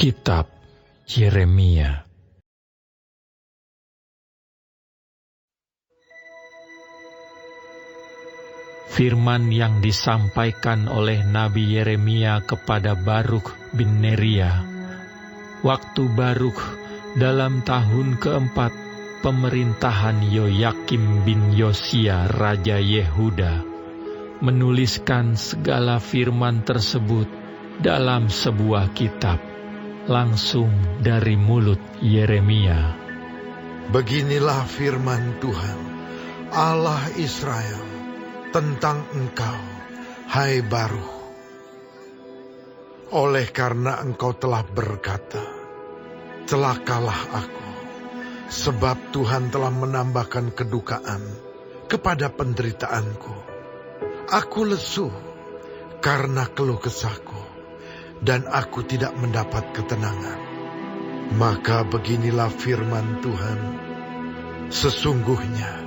Kitab Yeremia. Firman yang disampaikan oleh Nabi Yeremia kepada Baruk bin Neria, waktu Baruk dalam tahun keempat pemerintahan Yoyakim bin Yosia Raja Yehuda, menuliskan segala firman tersebut dalam sebuah kitab, langsung dari mulut Yeremia. Beginilah firman Tuhan, Allah Israel, tentang engkau, hai Baruk. Oleh karena engkau telah berkata, celakalah aku, sebab Tuhan telah menambahkan kedukaan kepada penderitaanku. Aku lesu karena keluh kesahku, dan aku tidak mendapat ketenangan. Maka beginilah firman Tuhan, sesungguhnya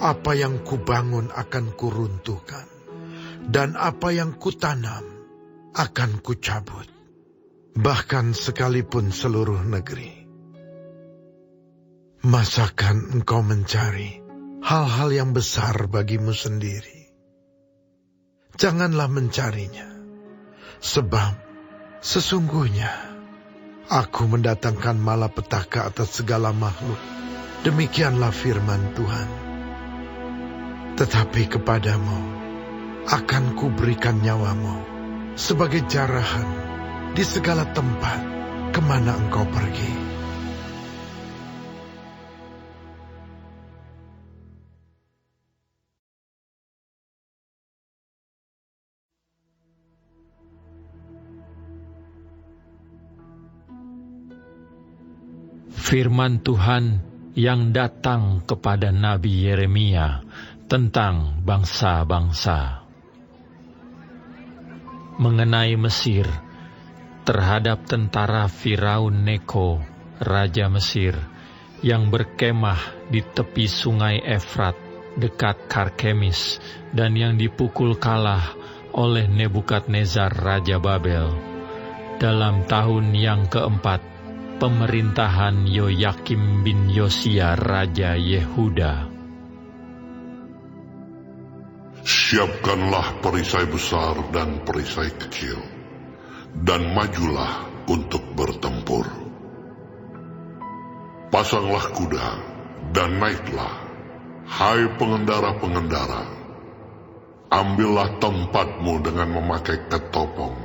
apa yang kubangun akan kuruntuhkan, dan apa yang kutanam akan kucabut, bahkan sekalipun seluruh negeri. Masakan engkau mencari hal-hal yang besar bagimu sendiri? Janganlah mencarinya, sebab sesungguhnya aku mendatangkan malapetaka atas segala makhluk. Demikianlah firman Tuhan. Tetapi kepadamu akan kuberikan nyawamu sebagai jarahan di segala tempat kemana engkau pergi. Firman Tuhan yang datang kepada Nabi Yeremia tentang bangsa-bangsa. Mengenai Mesir, terhadap tentara Firaun Neko, Raja Mesir, yang berkemah di tepi sungai Efrat dekat Karkemis, dan yang dipukul kalah oleh Nebukadnezar Raja Babel, dalam tahun yang keempat pemerintahan Yoyakim bin Yosia Raja Yehuda. Siapkanlah perisai besar dan perisai kecil, dan majulah untuk bertempur. Pasanglah kuda, dan naiklah, hai pengendara-pengendara. Ambillah tempatmu dengan memakai ketopong.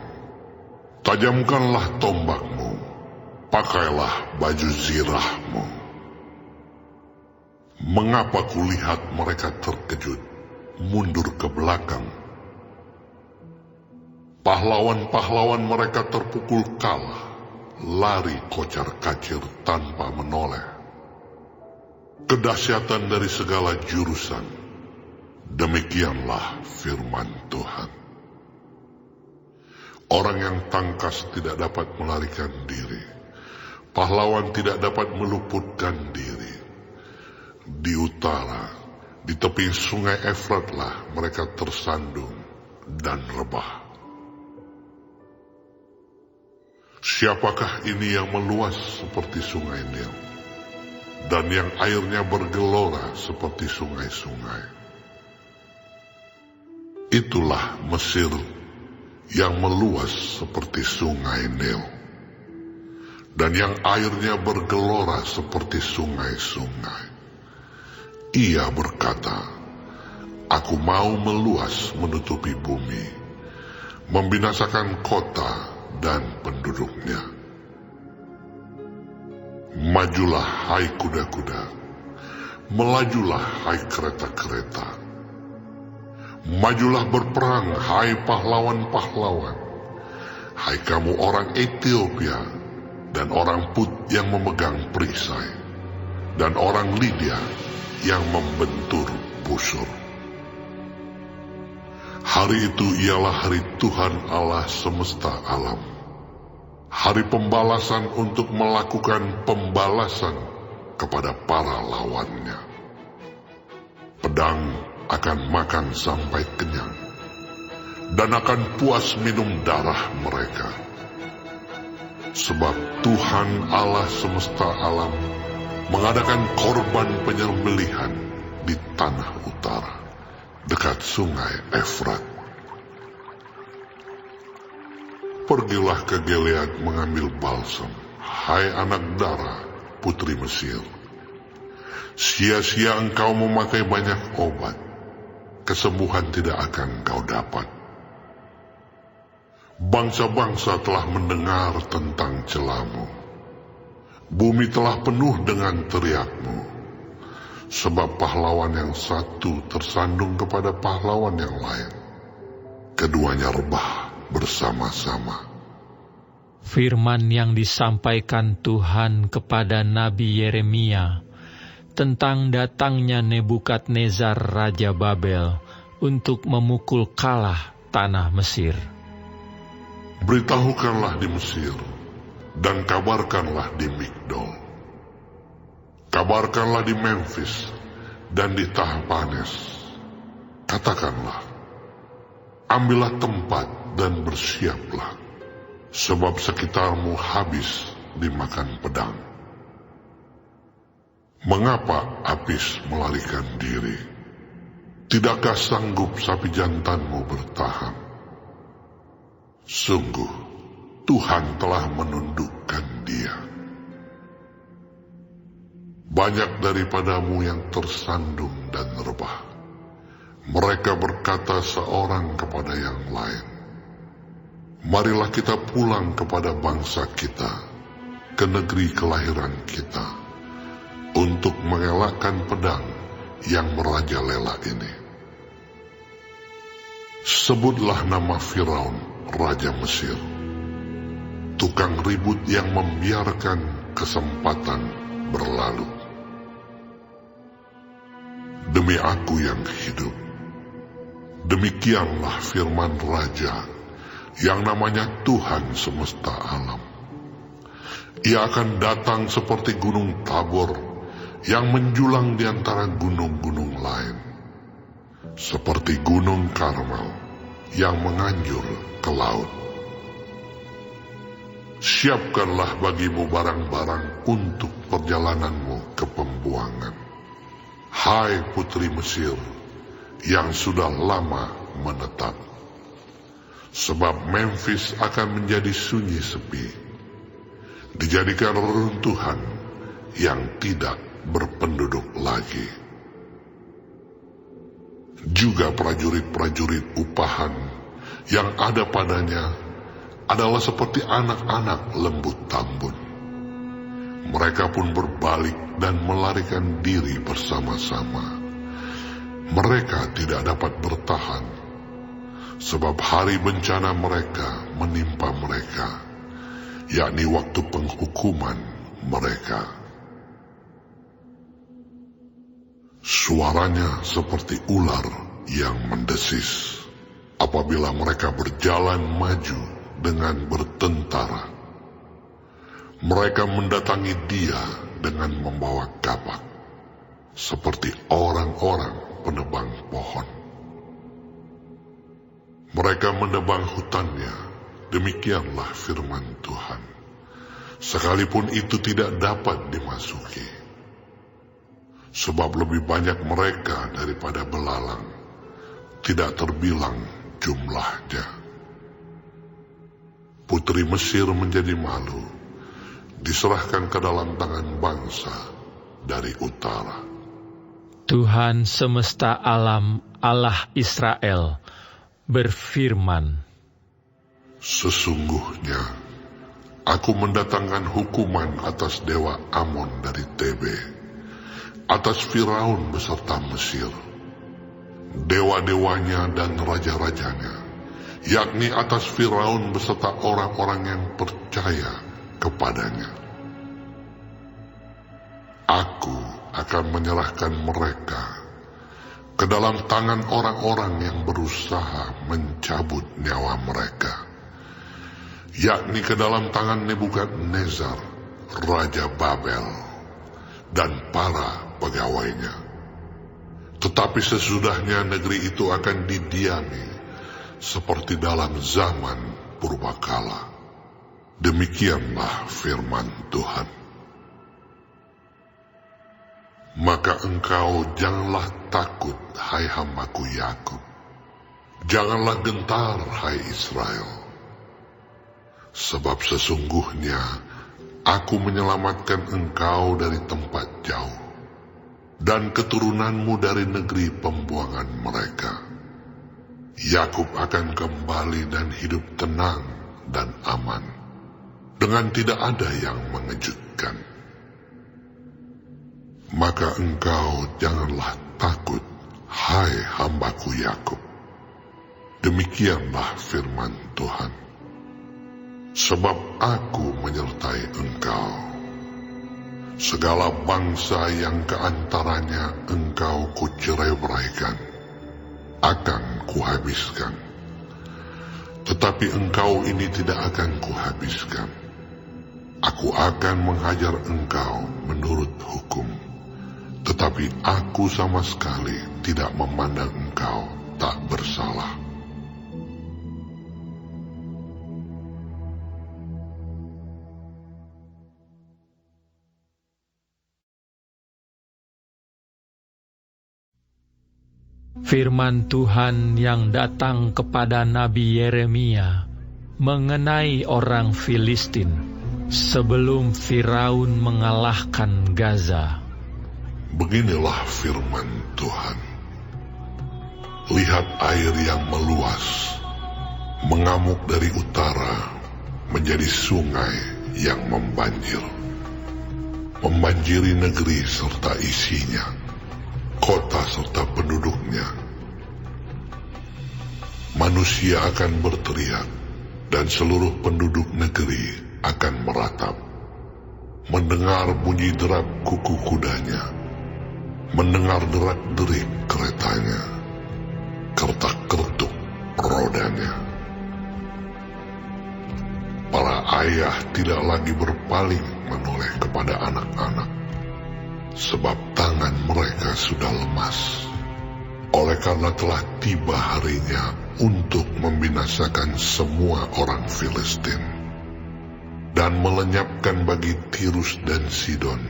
Tajamkanlah tombakmu, pakailah baju zirahmu. Mengapa kulihat mereka terkejut, mundur ke belakang? Pahlawan-pahlawan mereka terpukul kalah, lari kocar-kacir tanpa menoleh. Kedahsyatan dari segala jurusan, demikianlah firman Tuhan. Orang yang tangkas tidak dapat melarikan diri, pahlawan tidak dapat meluputkan diri. Di utara, di tepi sungai Efratlah mereka tersandung dan rebah. Siapakah ini yang meluas seperti sungai Nil, dan yang airnya bergelora seperti sungai-sungai? Itulah Mesir yang meluas seperti sungai Nil, dan yang airnya bergelora seperti sungai-sungai. Ia berkata, aku mau meluas menutupi bumi, membinasakan kota dan penduduknya. Majulah hai kuda-kuda, melajulah hai kereta-kereta. Majulah berperang hai pahlawan-pahlawan, hai kamu orang Ethiopia dan orang Put yang memegang perisai, dan orang Lydia yang membentur busur. Hari itu ialah hari Tuhan Allah semesta alam, hari pembalasan untuk melakukan pembalasan kepada para lawannya. Pedang akan makan sampai kenyang, dan akan puas minum darah mereka. Sebab Tuhan Allah semesta alam mengadakan korban penyembelihan di tanah utara, dekat sungai Efrat. Pergilah ke Gilead mengambil balsam, hai anak Dara, putri Mesir. Sia-sia engkau memakai banyak obat, kesembuhan tidak akan kau dapat. Bangsa-bangsa telah mendengar tentang celamu. Bumi telah penuh dengan teriakmu. Sebab pahlawan yang satu tersandung kepada pahlawan yang lain. Keduanya rebah bersama-sama. Firman yang disampaikan Tuhan kepada Nabi Yeremia tentang datangnya Nebukadnezar Raja Babel untuk memukul kalah tanah Mesir. Beritahukanlah di Mesir, dan kabarkanlah di Migdol. Kabarkanlah di Memphis, dan di Tahpanes. Katakanlah, ambillah tempat dan bersiaplah, sebab sekitarmu habis dimakan pedang. Mengapa Apis melarikan diri? Tidakkah sanggup sapi jantanmu bertahan? Sungguh, Tuhan telah menundukkan dia. Banyak daripadamu yang tersandung dan rebah. Mereka berkata seorang kepada yang lain, marilah kita pulang kepada bangsa kita, ke negeri kelahiran kita, untuk mengelakkan pedang yang merajalela ini. Sebutlah nama Firaun, Raja Mesir, tukang ribut yang membiarkan kesempatan berlalu. Demi aku yang hidup, demikianlah firman Raja yang namanya Tuhan semesta alam. Ia akan datang seperti gunung Tabor yang menjulang di antara gunung-gunung lain, seperti gunung Karmel yang menganjur ke laut. Siapkanlah bagimu barang-barang untuk perjalananmu ke pembuangan, hai putri Mesir yang sudah lama menetap. Sebab Memphis akan menjadi sunyi sepi, dijadikan reruntuhan yang tidak berpenduduk lagi. Juga prajurit-prajurit upahan yang ada padanya adalah seperti anak-anak lembut tambun. Mereka pun berbalik dan melarikan diri bersama-sama. Mereka tidak dapat bertahan, sebab hari bencana mereka menimpa mereka, yakni waktu penghukuman mereka. Suaranya seperti ular yang mendesis apabila mereka berjalan maju dengan bertentara. Mereka mendatangi dia dengan membawa kapak, seperti orang-orang penebang pohon. Mereka menebang hutannya, demikianlah firman Tuhan, sekalipun itu tidak dapat dimasuki. Sebab lebih banyak mereka daripada belalang, tidak terbilang jumlahnya. Putri Mesir menjadi malu, diserahkan ke dalam tangan bangsa dari utara. Tuhan semesta alam, Allah Israel, berfirman, sesungguhnya aku mendatangkan hukuman atas dewa Amon dari Tebe, atas Firaun beserta Mesir, dewa-dewanya dan raja-rajanya, yakni atas Firaun beserta orang-orang yang percaya kepadanya. Aku akan menyerahkan mereka ke dalam tangan orang-orang yang berusaha mencabut nyawa mereka, yakni ke dalam tangan Nebukadnezar, Raja Babel, dan para pegawainya. Tetapi sesudahnya negeri itu akan didiami seperti dalam zaman purbakala. Demikianlah firman Tuhan. Maka engkau janganlah takut, hai hamba-Ku Yakub. Janganlah gentar, hai Israel. Sebab sesungguhnya Aku menyelamatkan engkau dari tempat jauh, dan keturunanmu dari negeri pembuangan mereka. Yakub akan kembali dan hidup tenang dan aman, dengan tidak ada yang mengejutkan. Maka engkau janganlah takut, hai hamba-Ku Yakub. Demikianlah firman Tuhan. Sebab Aku menyertai engkau. Segala bangsa yang keantaranya engkau kucerai-beraikan, akan kuhabiskan. Tetapi engkau ini tidak akan kuhabiskan. Aku akan menghajar engkau menurut hukum. Tetapi Aku sama sekali tidak memandang engkau tak bersalah. Firman Tuhan yang datang kepada Nabi Yeremia mengenai orang Filistin sebelum Firaun mengalahkan Gaza. Beginilah firman Tuhan. Lihat air yang meluas, mengamuk dari utara menjadi sungai yang membanjir. Membanjiri negeri serta isinya, kota serta penduduknya. Manusia akan berteriak, dan seluruh penduduk negeri akan meratap. Mendengar bunyi derap kuku kudanya, mendengar derak-derik keretanya, kertak-kertuk rodanya. Para ayah tidak lagi berpaling menoleh kepada anak-anak, sebab tangan mereka sudah lemas, oleh karena telah tiba harinya untuk membinasakan semua orang Filistin, dan melenyapkan bagi Tirus dan Sidon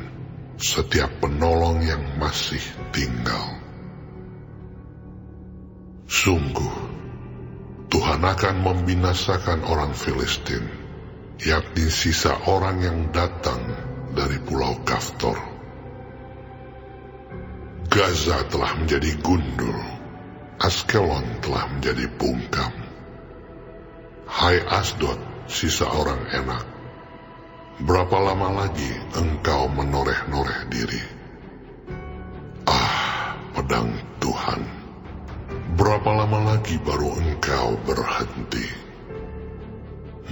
setiap penolong yang masih tinggal. Sungguh, Tuhan akan membinasakan orang Filistin, yakni sisa orang yang datang dari pulau Kaftor. Gaza telah menjadi gundul, Askelon telah menjadi bungkam. Hai Asdod, sisa orang enak, berapa lama lagi engkau menoreh-noreh diri? Ah, pedang Tuhan, berapa lama lagi baru engkau berhenti?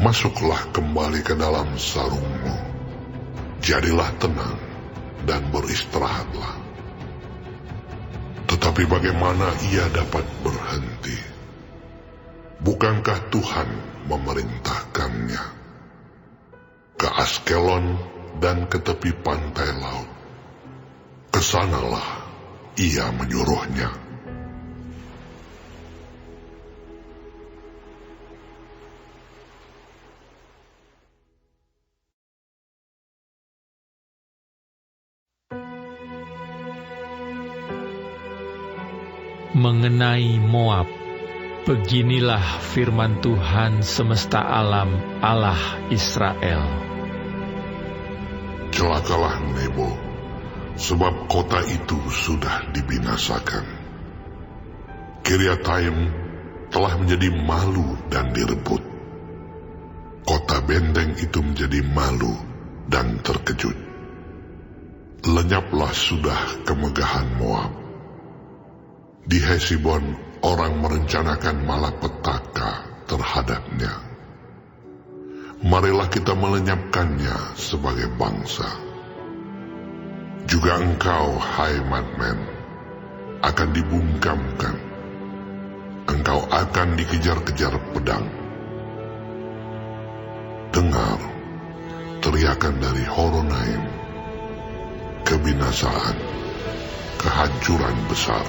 Masuklah kembali ke dalam sarungmu, jadilah tenang dan beristirahatlah. Tetapi bagaimana ia dapat berhenti? Bukankah Tuhan memerintahkannya? Ke Askelon dan ke tepi pantai laut, kesanalah ia menyuruhnya. Mengenai Moab, beginilah firman Tuhan semesta alam, Allah Israel. Celakalah Nebo, sebab kota itu sudah dibinasakan. Kiriataim telah menjadi malu dan direbut. Kota benteng itu menjadi malu dan terkejut. Lenyaplah sudah kemegahan Moab. Di Hesibon orang merencanakan malapetaka terhadapnya. Marilah kita melenyapkannya sebagai bangsa. Juga engkau, hai Madmen, akan dibungkamkan. Engkau akan dikejar-kejar pedang. Dengar teriakan dari Horonaim, kebinasaan, kehancuran besar.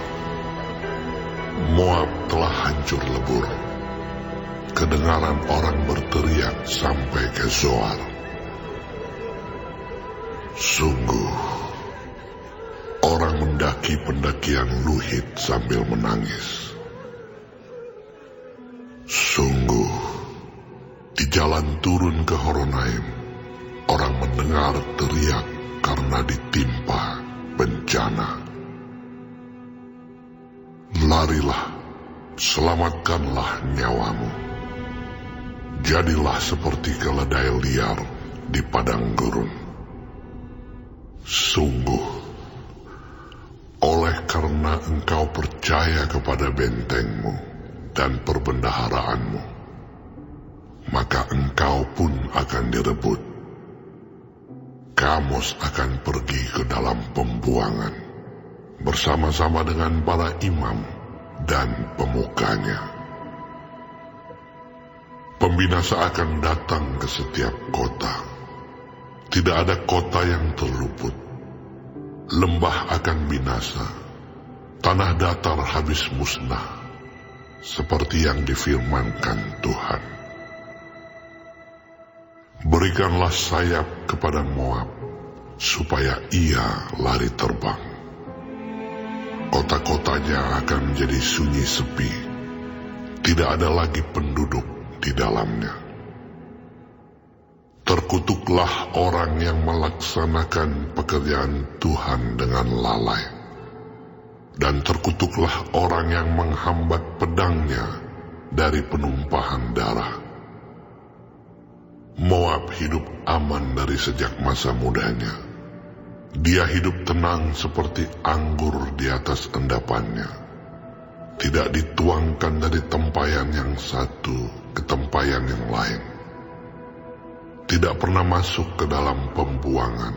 Moab telah hancur lebur, kedengaran orang berteriak sampai ke Zoar. Sungguh, orang mendaki pendakian Luhit sambil menangis. Sungguh, di jalan turun ke Horonaim, orang mendengar teriak karena ditimpa bencana. Larilah, selamatkanlah nyawamu. Jadilah seperti keledai liar di padang gurun. Sungguh, oleh karena engkau percaya kepada bentengmu dan perbendaharaanmu, maka engkau pun akan direbut. Kamos akan pergi ke dalam pembuangan bersama-sama dengan para imam dan pemukanya. Pembinasa akan datang ke setiap kota. Tidak ada kota yang terluput. Lembah akan binasa. Tanah datar habis musnah, seperti yang difirmankan Tuhan. Berikanlah sayap kepada Moab, supaya ia lari terbang. Kota-kotanya akan menjadi sunyi sepi. Tidak ada lagi penduduk di dalamnya. Terkutuklah orang yang melaksanakan pekerjaan Tuhan dengan lalai, dan terkutuklah orang yang menghambat pedangnya dari penumpahan darah. Moab hidup aman dari sejak masa mudanya. Dia hidup tenang seperti anggur di atas endapannya. Tidak dituangkan dari tempayan yang satu ke tempayan yang lain. Tidak pernah masuk ke dalam pembuangan.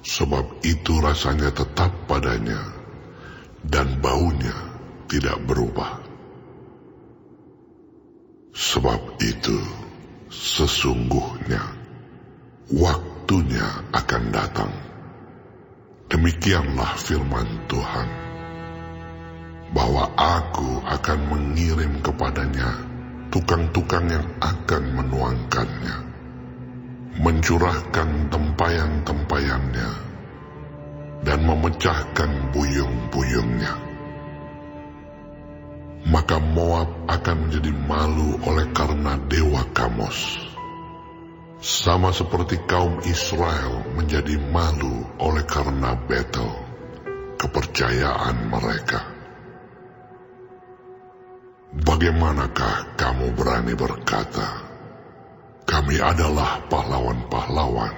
Sebab itu rasanya tetap padanya, dan baunya tidak berubah. Sebab itu, sesungguhnya waktunya akan datang. Demikianlah firman Tuhan, bahwa Aku akan mengirim kepadanya tukang-tukang yang akan menuangkannya, mencurahkan tempayan-tempayannya, dan memecahkan buyung-buyungnya. Maka Moab akan menjadi malu oleh karena dewa Kamos, sama seperti kaum Israel menjadi malu oleh karena Betel, kepercayaan mereka. Bagaimanakah kamu berani berkata, kami adalah pahlawan-pahlawan,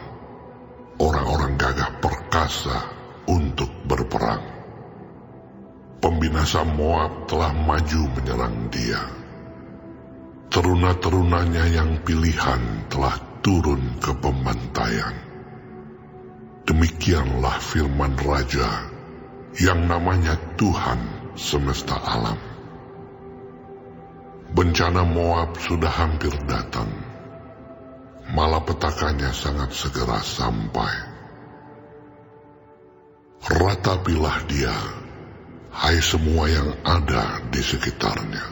orang-orang gagah perkasa untuk berperang? Pembinasa Moab telah maju menyerang dia. Teruna-terunanya yang pilihan telah turun ke pembantaian. Demikianlah firman Raja yang namanya Tuhan semesta alam. Bencana Moab sudah hampir datang. Malapetakannya sangat segera sampai. Ratapilah dia, hai semua yang ada di sekitarnya,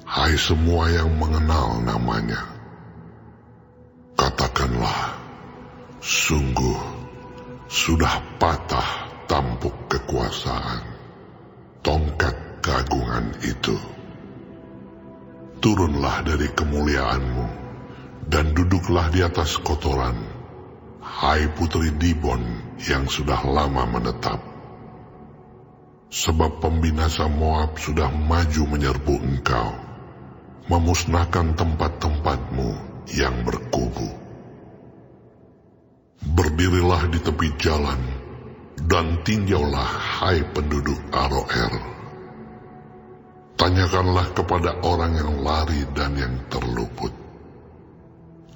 hai semua yang mengenal namanya. Katakanlah, sungguh sudah patah tampuk kekuasaan, tongkat keagungan itu. Turunlah dari kemuliaanmu dan duduklah di atas kotoran, hai putri Dibon yang sudah lama menetap. Sebab pembinasa Moab sudah maju menyerbu engkau, memusnahkan tempat-tempatmu yang berkubu. Berdirilah di tepi jalan dan tinjaulah, hai penduduk Aroer. Tanyakanlah kepada orang yang lari dan yang terluput.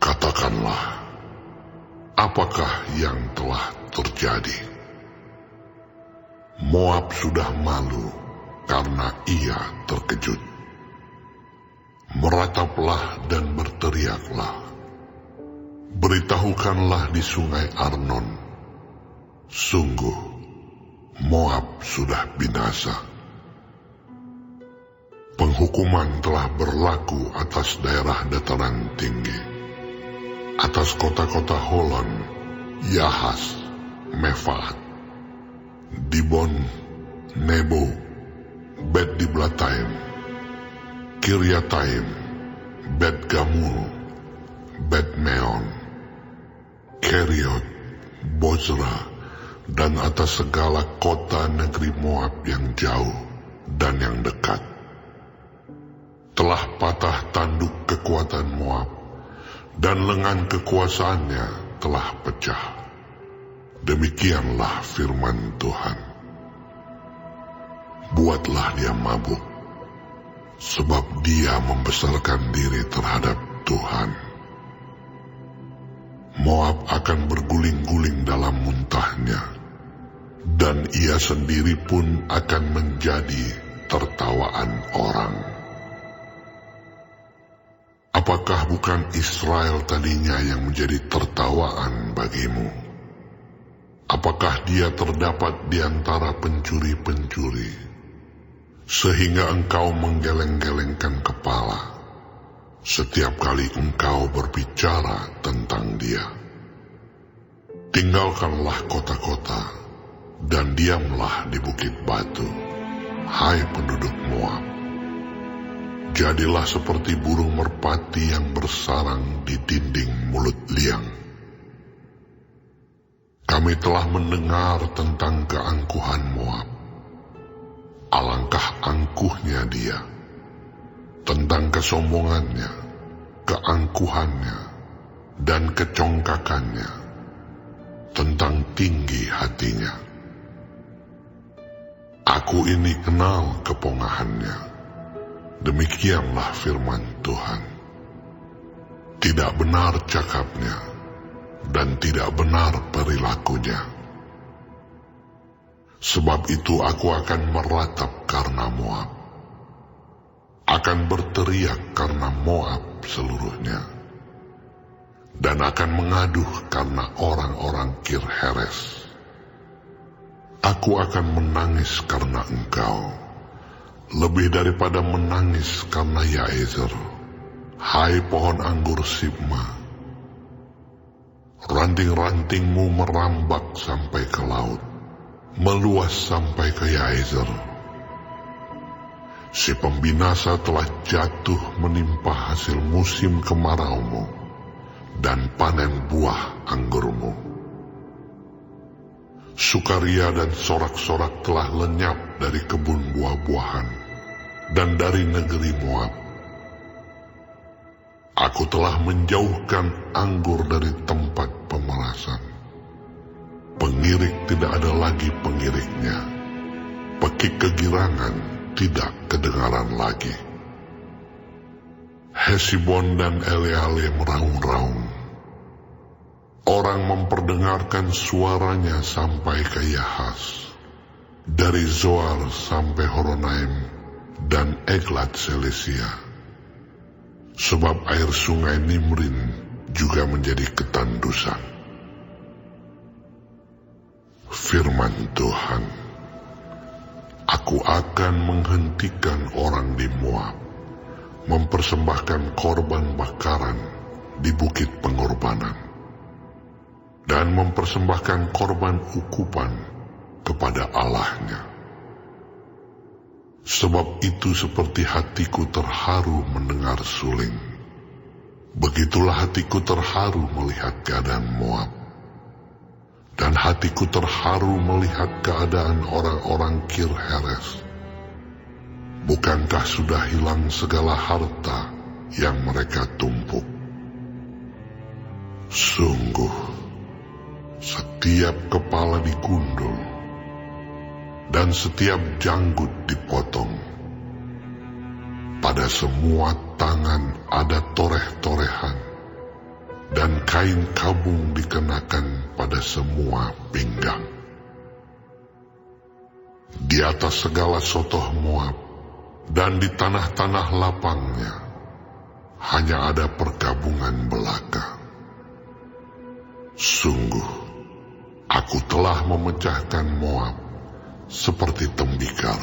Katakanlah, apakah yang telah terjadi? Moab sudah malu karena ia terkejut. Merataplah dan berteriaklah. Beritahukanlah di sungai Arnon, sungguh Moab sudah binasa. Penghukuman telah berlaku atas daerah dataran tinggi, atas kota-kota Holon, Yahas, Mefaat, Dibon, Nebo, Bet Diblataim, Kiryataim, Bet Gamul, Bet Meon, Keriot, Bozra, dan atas segala kota negeri Moab yang jauh dan yang dekat. Telah patah tanduk kekuatan Moab, dan lengan kekuasaannya telah pecah. Demikianlah firman Tuhan. Buatlah dia mabuk, sebab dia membesarkan diri terhadap Tuhan. Moab akan berguling-guling dalam muntahnya, dan ia sendiri pun akan menjadi tertawaan orang. Apakah bukan Israel tadinya yang menjadi tertawaan bagimu? Apakah dia terdapat di antara pencuri-pencuri, sehingga engkau menggeleng-gelengkan kepala setiap kali engkau berbicara tentang dia? Tinggalkanlah kota-kota dan diamlah di bukit batu, hai penduduk Moab. Jadilah seperti burung merpati yang bersarang di dinding mulut liang. Kami telah mendengar tentang keangkuhan Moab. Alangkah angkuhnya dia, tentang kesombongannya, keangkuhannya, dan kecongkakannya, tentang tinggi hatinya. Aku ini kenal kepongahannya. Demikianlah firman Tuhan. Tidak benar cakapnya, dan tidak benar perilakunya. Sebab itu aku akan meratap karena Moab, akan berteriak karena Moab seluruhnya, dan akan mengaduh karena orang-orang Kir-Heres. Aku akan menangis karena engkau, lebih daripada menangis karena Yaezer, hai pohon anggur Sibma. Ranting-rantingmu merambak sampai ke laut, meluas sampai ke Yaezer. Si pembinasa telah jatuh menimpa hasil musim kemaraumu dan panen buah anggurmu. Sukaria dan sorak-sorak telah lenyap dari kebun buah-buahan dan dari negeri Moab. Aku telah menjauhkan anggur dari tempat pemerasan. Pengirik tidak ada lagi pengiriknya. Pekik kegirangan tidak kedengaran lagi. Hesibon dan Eleale meraung-raung. Orang memperdengarkan suaranya sampai ke Yahas, dari Zoar sampai Horonaim dan Eglat Selisia. Sebab air sungai Nimrin juga menjadi ketandusan. Firman Tuhan, aku akan menghentikan orang di Moab, mempersembahkan korban bakaran di bukit pengorbanan, dan mempersembahkan korban ukupan kepada Allahnya. Sebab itu seperti hatiku terharu mendengar suling, begitulah hatiku terharu melihat keadaan Moab, dan hatiku terharu melihat keadaan orang-orang Kir-Heres. Bukankah sudah hilang segala harta yang mereka tumpuk? Sungguh, setiap kepala digundul, dan setiap janggut dipotong. Pada semua tangan ada toreh-torehan, dan kain kabung dikenakan pada semua pinggang. Di atas segala sotoh Moab, dan di tanah-tanah lapangnya, hanya ada perkabungan belaka. Sungguh, aku telah memecahkan Moab seperti tembikar,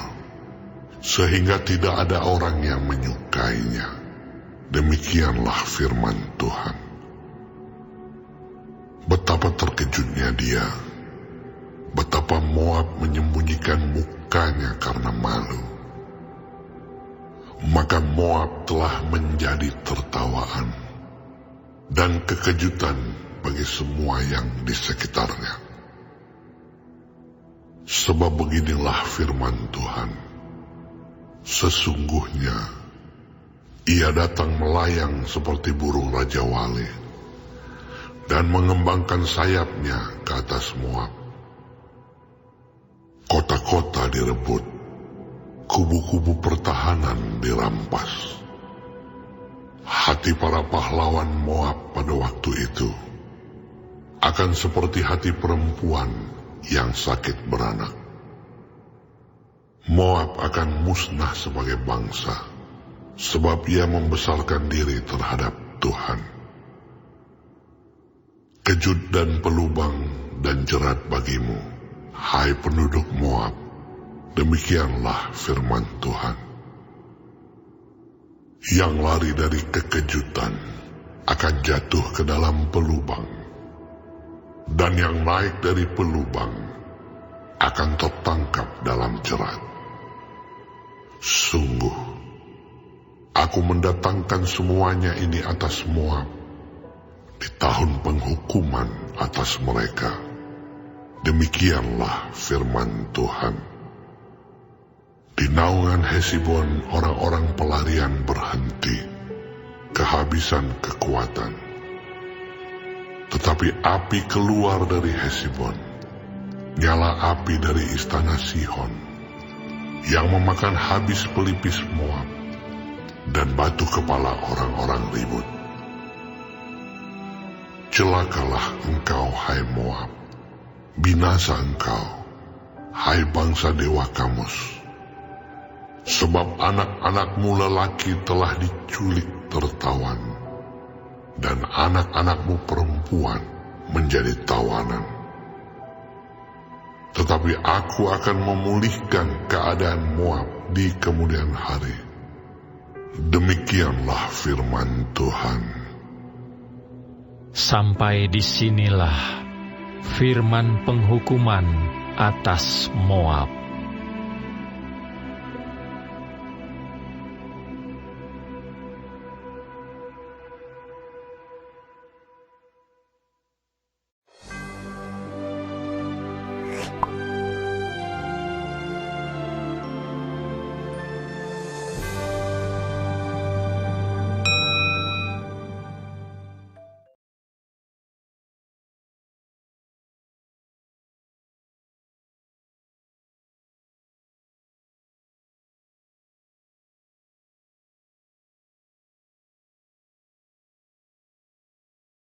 sehingga tidak ada orang yang menyukainya. Demikianlah firman Tuhan. Betapa terkejutnya dia, betapa Moab menyembunyikan mukanya karena malu. Maka Moab telah menjadi tertawaan dan kekejutan bagi semua yang di sekitarnya. Sebab beginilah firman Tuhan, sesungguhnya ia datang melayang seperti burung Raja Wali dan mengembangkan sayapnya ke atas Moab. Kota-kota direbut, kubu-kubu pertahanan dirampas. Hati para pahlawan Moab pada waktu itu akan seperti hati perempuan yang sakit beranak. Moab akan musnah sebagai bangsa, sebab ia membesarkan diri terhadap Tuhan. Kejut dan pelubang dan jerat bagimu, hai penduduk Moab, demikianlah firman Tuhan. Yang lari dari kekejutan akan jatuh ke dalam pelubang, dan yang naik dari pelubang akan tertangkap dalam jerat. Sungguh, aku mendatangkan semuanya ini atas Moab di tahun penghukuman atas mereka. Demikianlah firman Tuhan. Di naungan Hesibon orang-orang pelarian berhenti, kehabisan kekuatan. Tetapi api keluar dari Hesibon, nyala api dari istana Sihon, yang memakan habis pelipis Moab dan batu kepala orang-orang ribut. Celakalah engkau, hai Moab, binasa engkau, hai bangsa dewa Kamus, sebab anak-anakmu lelaki telah diculik tertawan, dan anak-anakmu perempuan menjadi tawanan. Tetapi aku akan memulihkan keadaan Moab di kemudian hari. Demikianlah firman Tuhan. Sampai disinilah firman penghukuman atas Moab.